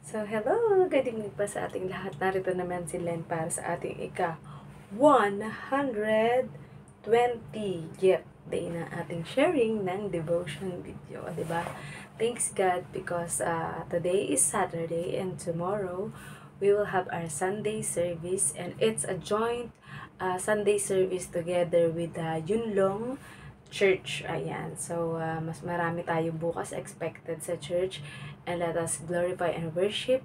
So, hello! Good evening pa sa ating lahat. Narito naman si Len para sa ating ika-120th day na ating sharing ng devotion video. Diba? Thanks God because today is Saturday and tomorrow we will have our Sunday service and it's a joint Sunday service together with Yunlong Church. Ayan. So, mas marami tayo bukas expected sa church. And let us glorify and worship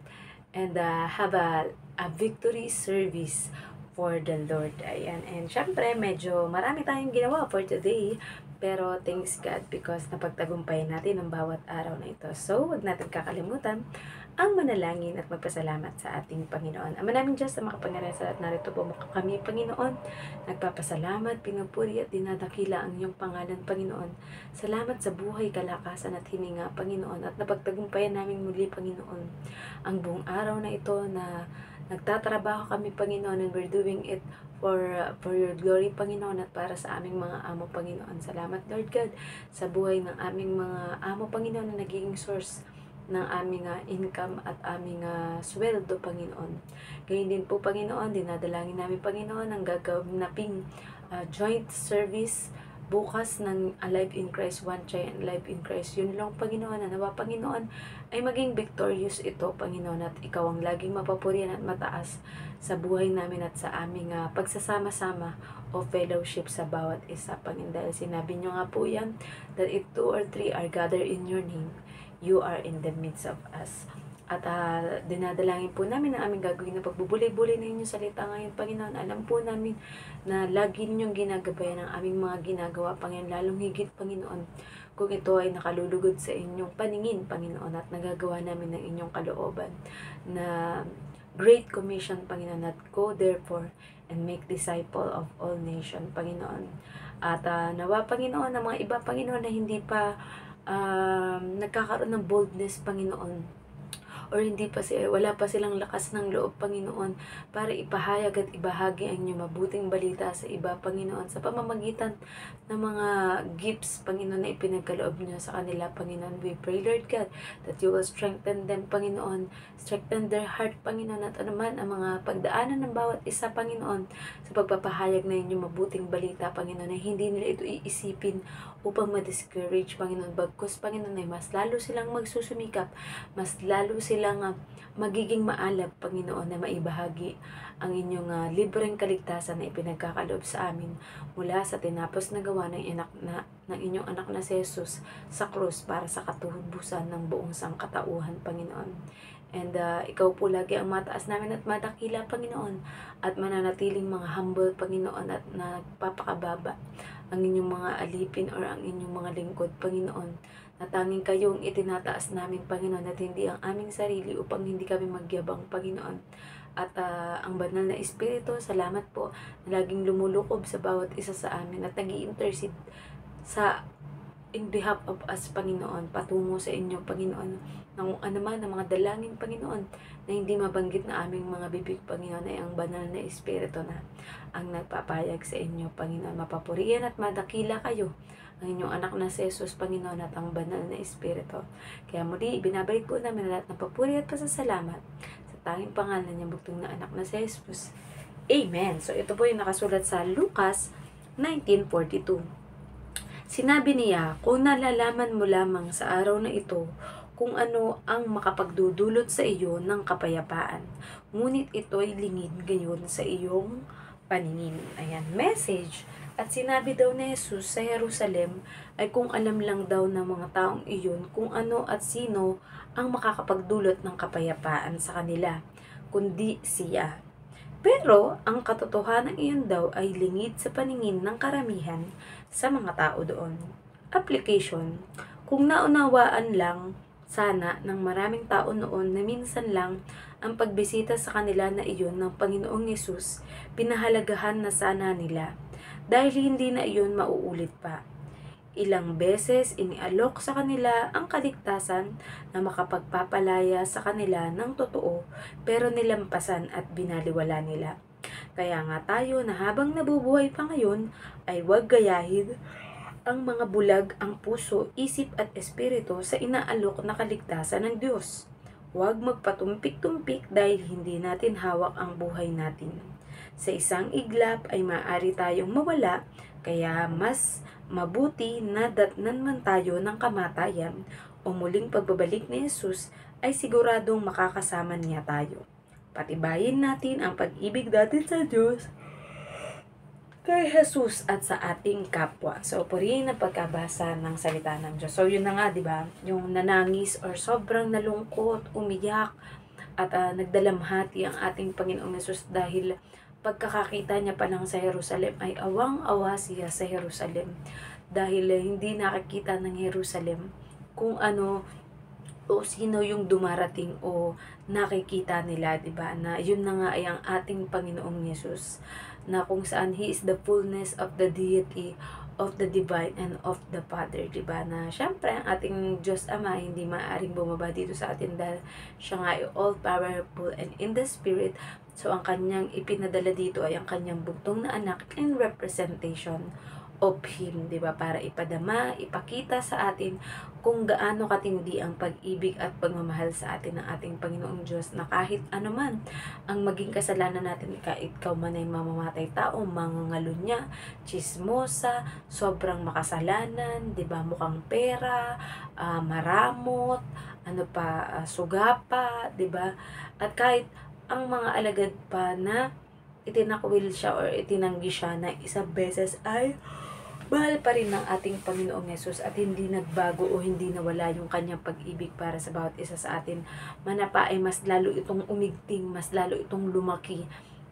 and have a victory service for the Lord. Ayan. And syempre, medyo marami tayong ginawa for today. Pero thanks God because napagtagumpayan natin ang bawat araw na ito. So, wag natin kakalimutan ang manalangin at magpasalamat sa ating Panginoon. Ama namin Diyos na makapangyarihan sa lahat, narito po kami, Panginoon. Nagpapasalamat, pinupuri at dinadakila ang iyong pangalan, Panginoon. Salamat sa buhay, kalakasan at hininga, Panginoon. At napagtagumpayan namin muli, Panginoon, ang buong araw na ito na nagtatrabaho kami, Panginoon, and we're doing it for your glory, Panginoon, at para sa aming mga amo, Panginoon. Salamat, Lord God, sa buhay ng aming mga amo, Panginoon, na naging source ng aming income at aming sweldo, Panginoon. Gayun din po, Panginoon, dinadalangin namin, Panginoon, ang gagawin naping joint service bukas ng Alive in Christ, One Chai and Alive in Christ. Yun lang, Panginoon, na nawa, Panginoon, ay maging victorious ito, Panginoon, at ikaw ang laging mapapurihan at mataas sa buhay namin at sa aming pagsasama-sama o fellowship sa bawat isa, Panginoon. Dahil sinabi nyo nga po yan, that if 2 or 3 are gathered in your name, you are in the midst of us. At dinadalangin po namin ang aming gagawin na pagbubulay-bulay na inyong salita ngayon, Panginoon. Alam po namin na lagi ninyong ginagabayan ang aming mga ginagawa, Panginoon. Lalong higit, Panginoon, kung ito ay nakalulugod sa inyong paningin, Panginoon, at nagagawa namin ng inyong kalooban na Great Commission, Panginoon, at go therefore and make disciple of all nations, Panginoon. At nawa, Panginoon, ng mga iba, Panginoon, na hindi pa nagkakaroon ng boldness, Panginoon, or hindi pa wala pa silang lakas ng loob, Panginoon, para ipahayag at ibahagi ang inyong mabuting balita sa iba, Panginoon, sa pamamagitan ng mga gifts, Panginoon, na ipinagkaloob niyo sa kanila, Panginoon. We pray, Lord God, that you will strengthen them, Panginoon, strengthen their heart, Panginoon, at anuman ang mga pagdaanan ng bawat isa, Panginoon, sa pagpapahayag na inyong mabuting balita, Panginoon, na hindi nila ito iisipin upang ma-discourage, Panginoon. Bagkus, Panginoon, ay mas lalo silang magsusumikap, mas lalo silang magiging maalab, Panginoon, na maibahagi ang inyong libreng kaligtasan na ipinagkakaloob sa amin mula sa tinapos na gawa ng inyong anak na si Jesus sa krus para sa katubusan ng buong sangkatauhan, Panginoon. And ikaw po lagi ang mataas namin at madakila, Panginoon, at mananatiling mga humble, Panginoon, at nagpapakababa ang inyong mga alipin or ang inyong mga lingkod, Panginoon, na tanging kayong itinataas namin, Panginoon, at hindi ang aming sarili upang hindi kami magyabang, Panginoon. At ang banal na Espiritu, salamat po na laging lumulukob sa bawat isa sa amin at nag-i-intercede sa in behalf of us, Panginoon, patungo sa inyo, Panginoon, ng anuman ng mga dalangin, Panginoon, na hindi mabanggit na aming mga bibig, Panginoon, ay ang banal na Espiritu na ang nagpapayag sa inyo, Panginoon. Mapapurihan at madakila kayo ang inyong anak na si Jesus, Panginoon, at ang banal na Espiritu. Kaya muli, binabalik po namin lahat ng papuri at pasasalamat sa tanging pangalan niya bugtong na anak na si Jesus. Amen. So ito po yung nakasulat sa Lucas 19:42. Sinabi niya, kung nalalaman mo lamang sa araw na ito kung ano ang makapagdudulot sa iyo ng kapayapaan, ngunit ito'y lingid gayon sa iyong paningin. Ayan, message. At sinabi daw ni Jesus sa Jerusalem ay kung alam lang daw ng mga taong iyon kung ano at sino ang makakapagdulot ng kapayapaan sa kanila, kundi siya. Pero ang katotohanan iyon daw ay lingid sa paningin ng karamihan sa mga tao doon. Application: kung naunawaan lang sana ng maraming tao noon na minsan lang ang pagbisita sa kanila na iyon ng Panginoong Yesus, pinahalagahan na sana nila, dahil hindi na iyon mauulit pa. Ilang beses inialok sa kanila ang kaligtasan na makapagpapalaya sa kanila ng totoo, pero nilampasan at binaliwala nila. Kaya nga tayo na habang nabubuhay pa ngayon ay huwag gayahin ang mga bulag ang puso, isip at espiritu sa inaalok na kaligtasan ng Diyos. Huwag magpatumpik-tumpik dahil hindi natin hawak ang buhay natin. Sa isang iglap ay maaari tayong mawala, kaya mas mabuti na datnan man tayo ng kamatayan o muling pagbabalik ni Jesus ay siguradong makakasama niya tayo. Patibayin natin ang pag-ibig natin sa Diyos, kay Jesus at sa ating kapwa. So, purihin ang pagkabasa ng salita ng Diyos. So, yun na nga, di ba? Yung nanangis or sobrang nalungkot, umiyak, at nagdalamhati ang ating Panginoong Jesus dahil pagkakakita niya pa lang sa Jerusalem ay awang-awa siya sa Jerusalem dahil hindi nakikita ng Jerusalem kung ano o sino yung dumarating o nakikita nila, 'di ba? Na yun na nga ay ang ating Panginoong Yesus, na kung saan He is the fullness of the deity, of the divine, and of the Father, 'di ba? Na syempre ang ating Diyos Ama hindi maaaring bumaba dito sa atin dahil siya nga ay all powerful and in the spirit. So ang kanyang ipinadala dito ay ang kanyang bugtong na anak in representation of Him, di ba? Para ipadama, ipakita sa atin kung gaano katindi ang pag-ibig at pagmamahal sa atin ng ating Panginoong Diyos, na kahit anuman ang maging kasalanan natin, kahit ikaw man ay mamamatay tao, mangangalunya, chismosa, sobrang makasalanan, di ba? Mukhang pera, maramot, sugapa, di ba? At kahit ang mga alagad pa na itinakwil siya or itinanggi siya na isang beses ay mahal pa rin ng ating Panginoong Yesus at hindi nagbago o hindi nawala yung kanyang pag-ibig para sa bawat isa sa atin. Manapa ay mas lalo itong umigting, mas lalo itong lumaki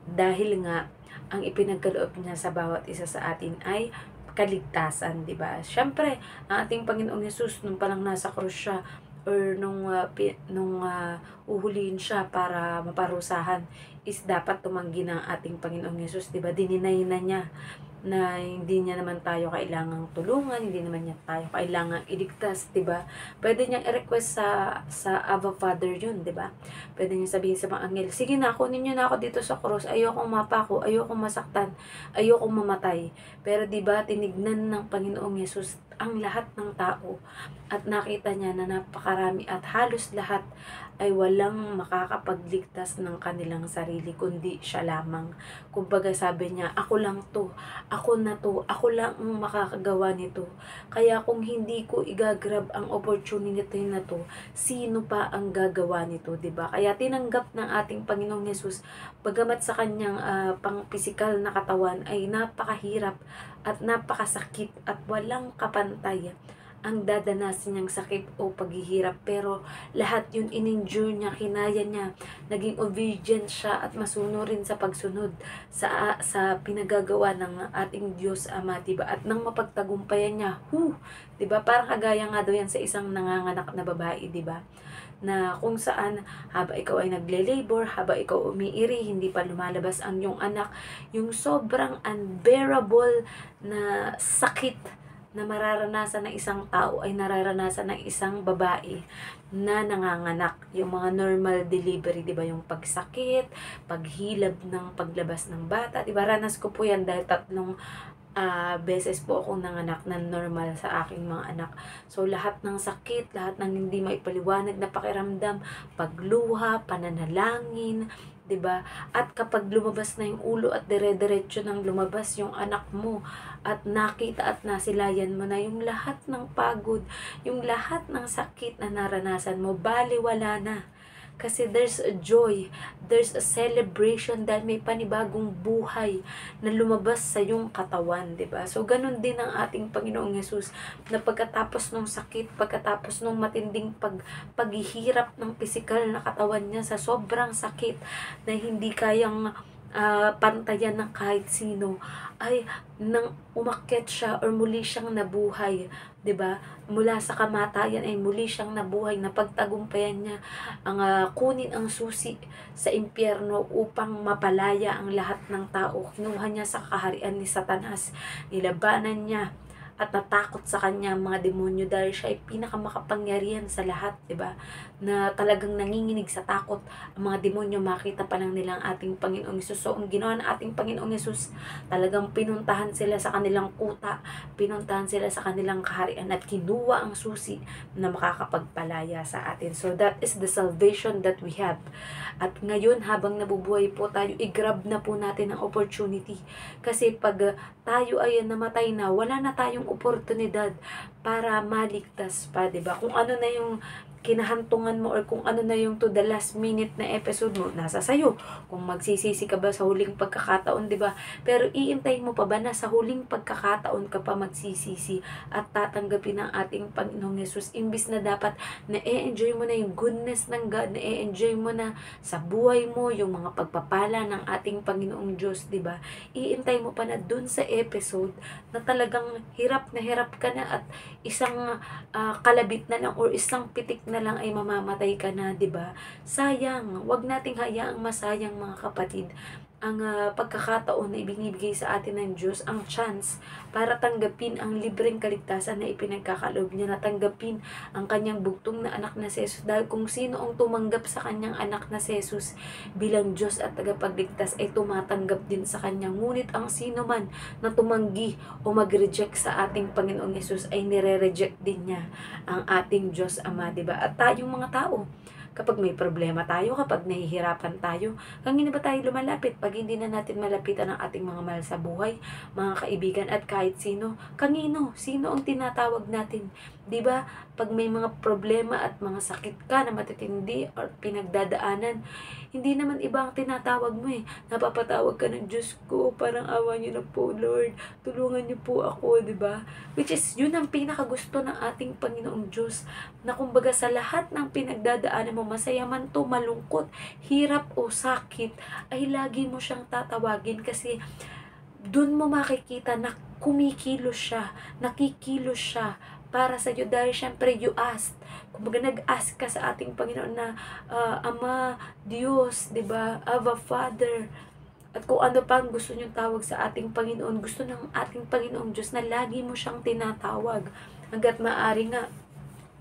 dahil nga ang ipinagkaloob niya sa bawat isa sa atin ay kaligtasan, di ba? Syempre, ang ating Panginoong Yesus nung palang nasa krus siya or nung uhulihin siya para maparusahan is dapat tumanggi ng ating Panginoong Yesus, di ba? Dininay na niya na hindi niya naman tayo kailangang tulungan, hindi naman niya tayo kailangang iligtas, 'di ba? Pwede niyang i-request sa Aba Father 'yun, 'di ba? Pwede niya sabihin sa mga anghel, sige na, kunin niyo na ako dito sa cross, ayokong mapako, ayokong masaktan, ayokong mamatay. Pero 'di ba, tinignan ng Panginoong Yesus ang lahat ng tao at nakita niya na napakarami at halos lahat ay walang makakapagligtas ng kanilang sarili kundi siya lamang. Kumbaga sabi niya, ako lang to, ako na to, ako lang ang makakagawa nito. Kaya kung hindi ko igagrab ang opportunity na to, sino pa ang gagawa nito, 'di ba? Kaya tinanggap ng ating Panginoong Yesus, bagamat sa kanyang pang-pisikal na katawan ay napakahirap at napakasakit at walang kapantay ang dadanasin niyang sakit o paghihirap, pero lahat yun in-endure niya, kinaya niya, naging obedient siya at masunurin sa pagsunod sa pinagagawa ng ating Diyos Ama, diba? At nang mapagtagumpayan niya, diba? Parang kagaya nga daw yan sa isang nanganganak na babae, diba? Na kung saan haba ikaw ay nagle-labor, haba ikaw umiiri, hindi pa lumalabas ang iyong anak, yung sobrang unbearable na sakit na mararanasan ng isang tao ay nararanasan ng isang babae na nanganganak. Yung mga normal delivery, di ba? Yung pagsakit, paghilab ng paglabas ng bata, di ba? Ranas ko po yan dahil 3 beses po akong nanganak na normal sa aking mga anak. So, lahat ng sakit, lahat ng hindi maipaliwanag na pakiramdam, pagluha, pananalangin, 'di ba? At kapag lumabas na yung ulo at dire-diretso nang lumabas yung anak mo at nakita at nasilayan mo na yung lahat ng pagod, yung lahat ng sakit na naranasan mo, baliwala na. Kasi there's a joy, there's a celebration dahil may panibagong buhay na lumabas sa iyong katawan, 'di ba? So ganun din ang ating Panginoong Yesus, na pagkatapos ng sakit, pagkatapos ng matinding paghihirap ng pisikal na katawan niya sa sobrang sakit na hindi kayang pantayan ng kahit sino, ay nang umakyat siya or muli siyang nabuhay, 'di ba? Mula sa kamatayan ay muli siyang nabuhay, na pagtagumpayan niya ang kunin ang susi sa impyerno upang mapalaya ang lahat ng tao. Kinuha niya sa kaharian ni Satanas, nilabanan niya at natakot sa kanya ang mga demonyo dahil siya ay pinakamakapangyarihan sa lahat, 'di ba? Na talagang nanginginig sa takot ang mga demonyo makita pa lang nila ang ating Panginoong Hesus. So, ang ginawa ng ating Panginoong Hesus, talagang pinuntahan sila sa kanilang kuta, pinuntahan sila sa kanilang kaharian at kinuha ang susi na makakapagpalaya sa atin. So, that is the salvation that we have. At ngayon, habang nabubuhay po tayo, i-grab na po natin ang opportunity. Kasi pag tayo ay namatay na, wala na tayong oportunidad para maligtas pa, 'di ba? Kung ano na yung kinahantungan mo or kung ano na yung to the last minute na episode mo, nasa sayo. Kung magsisisi ka ba sa huling pagkakataon, 'di ba? Pero iintayin mo pa ba na sa huling pagkakataon ka pa magsisisi at tatanggapin ng ating Panginoong Hesus, imbis na dapat na-enjoy mo na yung goodness ng God, na-enjoy mo na sa buhay mo yung mga pagpapala ng ating Panginoong Diyos, 'di ba? Iintay mo pa na dun sa episode na talagang hirap ka na at isang kalabit na lang or isang pitik na lang ay mamamatay ka na, 'di ba? Sayang, 'wag nating hayaang masayang mga kapatid ang pagkakataon na ibinibigay sa atin ng Diyos, ang chance para tanggapin ang libreng kaligtasan na ipinagkakaloob niya, na tanggapin ang kanyang bugtong na anak na si Jesus. Dahil kung sino ang tumanggap sa kanyang anak na si Jesus bilang Diyos at tagapagligtas ay tumatanggap din sa kanya. Ngunit ang sino man na tumanggi o mag-reject sa ating Panginoong Jesus ay nire-reject din niya ang ating Diyos Ama, diba? At tayong mga tao, kapag may problema tayo, kapag nahihirapan tayo, kanino ba tayo lumalapit? Pag hindi na natin malapitan ang ating mga mahal sa buhay, mga kaibigan at kahit sino, kanino? Sino ang tinatawag natin? 'Di ba? Pag may mga problema at mga sakit ka na matitindi or pinagdadaanan, hindi naman iba ang tinatawag mo eh. Napapatawag ka ng Diyos ko, parang awa niyo na po, Lord. Tulungan niyo po ako, 'di ba? Which is yun ang pinakagusto ng ating Panginoong Diyos, na kumbaga sa lahat ng pinagdadaanan mo, masaya man to, malungkot, hirap o sakit, ay lagi mo siyang tatawagin kasi dun mo makikita na kumikilos siya, nakikilos siya para sa iyo dahil syempre you asked. Kumbaga nag-ask ka sa ating Panginoon na Ama, Diyos, 'di ba? Aba Father. At kung ano pa ang gusto niyong tawag sa ating Panginoon, gusto ng ating Panginoong Diyos na lagi mo siyang tinatawag. Hanggat maaari nga,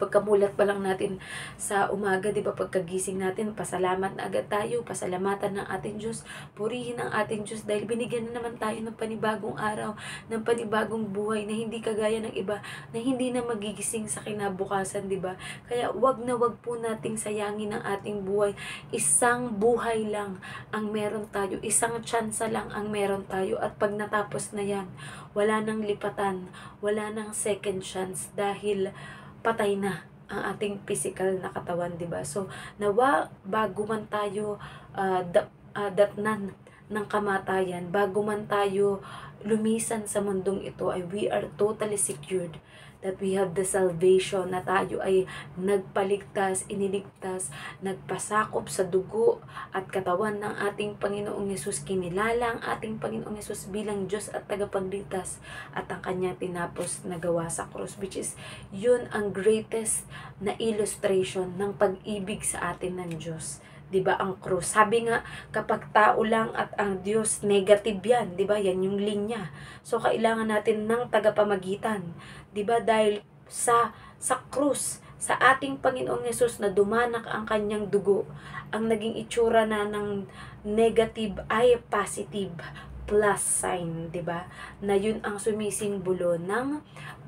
pagkamulat pa lang natin sa umaga, di ba, pagkagising natin, pasalamat na agad tayo, pasalamatan ng ating Diyos, purihin ang ating Diyos dahil binigyan na naman tayo ng panibagong araw, ng panibagong buhay na hindi kagaya ng iba, na hindi na magigising sa kinabukasan, di ba? Kaya wag na wag po nating sayangin ang ating buhay. Isang buhay lang ang meron tayo, isang tsansa lang ang meron tayo, at pag natapos na yan, wala nang lipatan, wala nang second chance dahil patay na ang ating physical na katawan, 'di ba? So, nawa bago man tayo datnan ng kamatayan, bago man tayo lumisan sa mundong ito, ay we are totally secured that we have the salvation, na tayo ay nagpaligtas, iniligtas, nagpasakop sa dugo at katawan ng ating Panginoong Hesus. Kinilala ang ating Panginoong Hesus bilang Diyos at tagapagligtas at ang kanyang tinapos na gawa sa krus, which is yun ang greatest na illustration ng pag-ibig sa atin ng Diyos. 'Di ba, ang krus? Sabi nga, kapag tao lang at ang Diyos, negative 'yan, 'di ba? Yan yung linya. So kailangan natin ng tagapamagitan, 'di ba? Dahil sa krus, sa ating Panginoong Hesus na dumanak ang kanyang dugo, ang naging itsura na ng negative ay positive plus sign, 'di ba? Na yun ang sumisimbolo ng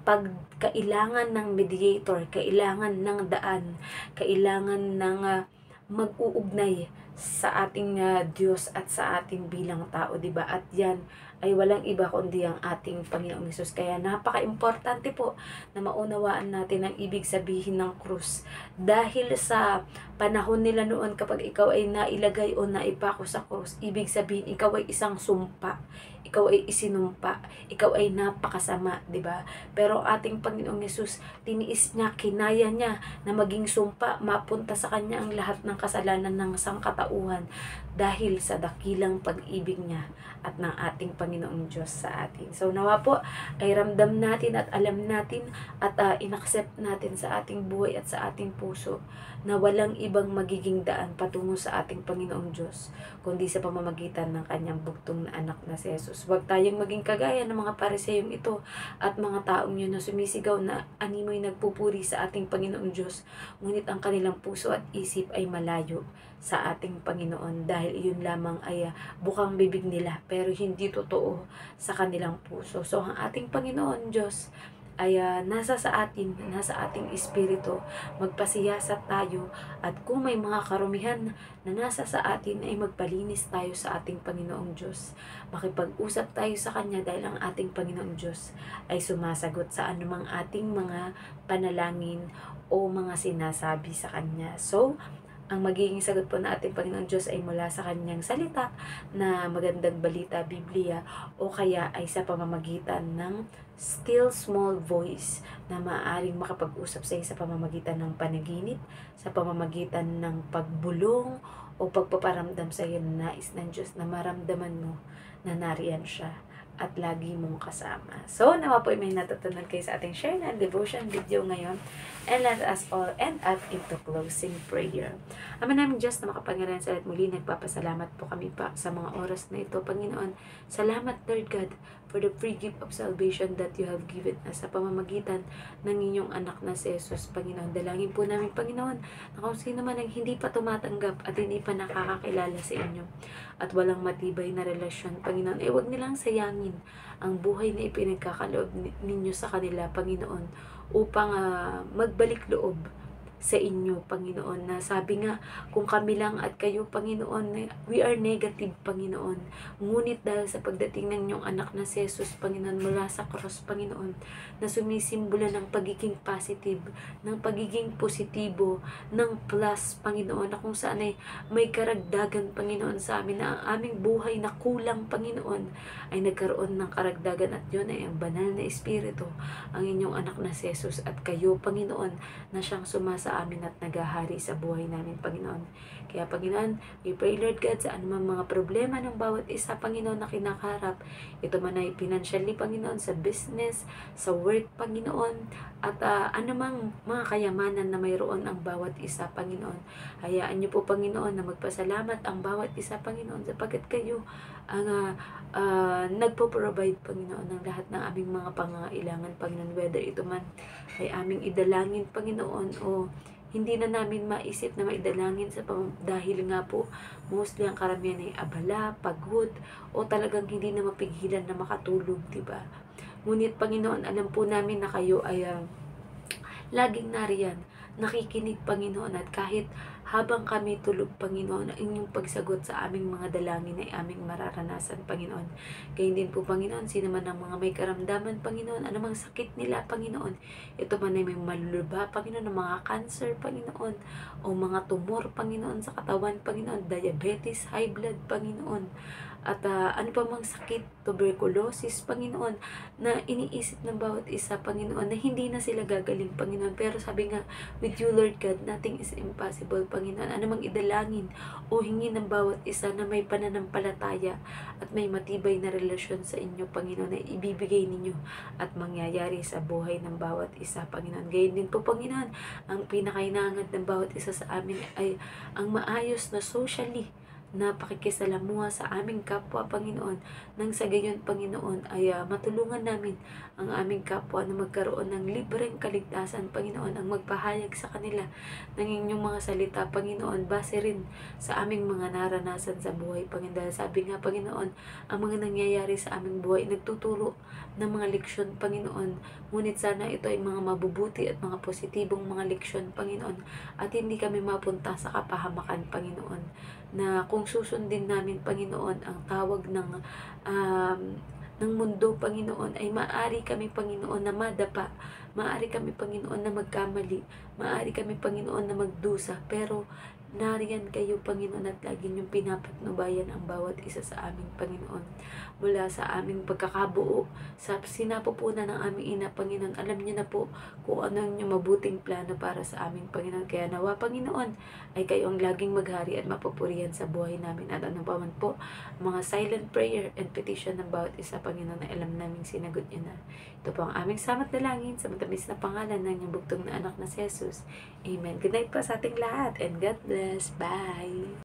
pagkailangan ng mediator, kailangan ng daan, kailangan ng mag-uugnay sa ating Diyos at sa ating bilang tao, 'di ba? At 'yan ay walang iba kundi ang ating Panginoong Hesus. Kaya napaka-importante po na maunawaan natin ang ibig sabihin ng krus. Dahil sa panahon nila noon, kapag ikaw ay nailagay o naipako sa krus, ibig sabihin ikaw ay isang sumpa, ikaw ay isinumpa, ikaw ay napakasama, 'di ba? Pero ating Panginoong Hesus, tiniis niya, kinaya niya na maging sumpa, mapunta sa kanya ang lahat ng kasalanan ng sangkatauhan katauhan dahil sa dakilang pag-ibig niya at ng ating Panginoong Diyos sa atin. So nawa po ay ramdam natin at alam natin at inaccept natin sa ating buhay at sa ating puso na walang ibang magiging daan patungo sa ating Panginoong Diyos kundi sa pamamagitan ng kanyang bugtong na anak na si Jesus. Huwag tayong maging kagaya ng mga pariseyong ito at mga taong yun na sumisigaw na animoy nagpupuri sa ating Panginoong Diyos, ngunit ang kanilang puso at isip ay malayo sa ating Panginoon dahil iyon lamang ay bukang bibig nila pero hindi totoo sa kanilang puso. So ang ating Panginoon Diyos ay nasa ating espiritu. Magpasiyasat tayo at kung may mga karumihan na nasa sa atin ay magpalinis tayo sa ating Panginoong Diyos. Makipag-usap tayo sa Kanya dahil ang ating Panginoong Diyos ay sumasagot sa anumang ating mga panalangin o mga sinasabi sa Kanya. So, ang magiging sagot po na ating Panginoong Diyos ay mula sa Kanyang salita na magandang balita, Biblia, o kaya ay sa pamamagitan ng still small voice na maaaring makapag-usap sa iyo sa pamamagitan ng panaginip, sa pamamagitan ng pagbulong o pagpaparamdam sa iyo na nais ng Diyos na maramdaman mo na nariyan siya at lagi mong kasama. So, nawa po may natutunan kayo sa ating share na devotion video ngayon. And let us all end up into closing prayer. Ama namin Diyos na makapangyarihan sa lahat, muli nagpapasalamat po kami pa sa mga oras na ito, Panginoon. Salamat, Lord God, for the free gift of salvation that you have given us sa pamamagitan ng inyong anak na si Jesus, Panginoon. Dalangin po namin, Panginoon, na kung sino man ang hindi pa tumatanggap at hindi pa nakakakilala sa inyo at walang matibay na relasyon, Panginoon, huwag nilang sayangin ang buhay na ipinagkakaloob ninyo sa kanila, Panginoon, upang magbalik loob sa inyo, Panginoon, na sabi nga, kung kami lang at kayo, Panginoon, we are negative, Panginoon. Ngunit dahil sa pagdating ng inyong anak na si Jesus, Panginoon, mula sa cross, Panginoon, na sumisimbolo ng pagiging positive, ng pagiging positibo, ng plus, Panginoon, na kung saan ay may karagdagan, Panginoon, sa amin, na ang aming buhay na kulang, Panginoon, ay nagkaroon ng karagdagan at yun ay ang banal na Espiritu, ang inyong anak na si Jesus at kayo, Panginoon, na siyang sumasa amin at naghahari sa buhay namin, Panginoon. Kaya, Panginoon, we pray, Lord God, sa anumang mga problema ng bawat isa, Panginoon, na kinakaharap. Ito man ay financially, Panginoon, sa business, sa work, Panginoon, at anumang mga kayamanan na mayroon ang bawat isa, Panginoon. Hayaan niyo po, Panginoon, na magpasalamat ang bawat isa, Panginoon, sapagkat kayo ang nagpo-provide, Panginoon, ng lahat ng aming mga pangangailangan, Panginoon, whether ito man ay aming idalangin, Panginoon, o hindi na namin maisip na maidalangin dahil nga po mostly ang karamihan ay abala, pagod, o talagang hindi na mapigilan na makatulog, diba? Ngunit, Panginoon, alam po namin na kayo ay laging nariyan, nakikinig, Panginoon, at kahit habang kami tulog, Panginoon, ang inyong pagsagot sa aming mga dalangin ay aming mararanasan, Panginoon. Gayun din po, Panginoon, sino man ang mga may karamdaman, Panginoon, anumang sakit nila, Panginoon, ito man ay may maluluba, Panginoon, ng mga cancer, Panginoon, o mga tumor, Panginoon, sa katawan, Panginoon, diabetes, high blood, Panginoon, at ano pa mang sakit, tuberculosis, Panginoon, na iniisip ng bawat isa, Panginoon, na hindi na sila gagaling, Panginoon. Pero sabi nga, with you, Lord God, nothing is impossible, Panginoon. Ano mang idalangin o hingin ng bawat isa na may pananampalataya at may matibay na relasyon sa inyo, Panginoon, na ibibigay ninyo at mangyayari sa buhay ng bawat isa, Panginoon. Gayon din po, Panginoon, ang pinakainangad ng bawat isa sa amin ay ang maayos na socially na pakikisalamuha sa aming kapwa, Panginoon, nang sa gayon, Panginoon, ay matulungan namin ang aming kapwa na magkaroon ng libreng kaligtasan, Panginoon, ang magpahayag sa kanila ng inyong mga salita, Panginoon, base rin sa aming mga naranasan sa buhay, Panginoon. Dahil sabi nga, Panginoon, ang mga nangyayari sa aming buhay nagtuturo ng mga leksyon, Panginoon, ngunit sana ito ay mga mabubuti at mga positibong mga leksyon, Panginoon, at hindi kami mapunta sa kapahamakan, Panginoon, na kung susundin namin, Panginoon, ang tawag ng mundo, Panginoon, ay maaari kami, Panginoon, na madapa, maaari kami, Panginoon, na magkamali, maaari kami, Panginoon, na magdusa, pero Nariyan kayo, Panginoon, at lagi niyong pinapatnubayan ang bawat isa sa aming Panginoon. Mula sa aming pagkakabuo, sa sinapupunan ng aming ina, Panginoon, alam niyo na po kung ano ang inyong mabuting plano para sa aming Panginoon. Kaya nawa, Panginoon, ay kayo ang laging maghari at mapupurihan sa buhay namin. At ano pa man po, mga silent prayer and petition ng bawat isa, Panginoon, na alam naming sinagot niyo na. Ito po ang aming samat na langin sa matamis na pangalan ng inyong bugtong na anak na si Jesus. Amen. Good night po sa ating lahat and God bless. Bye!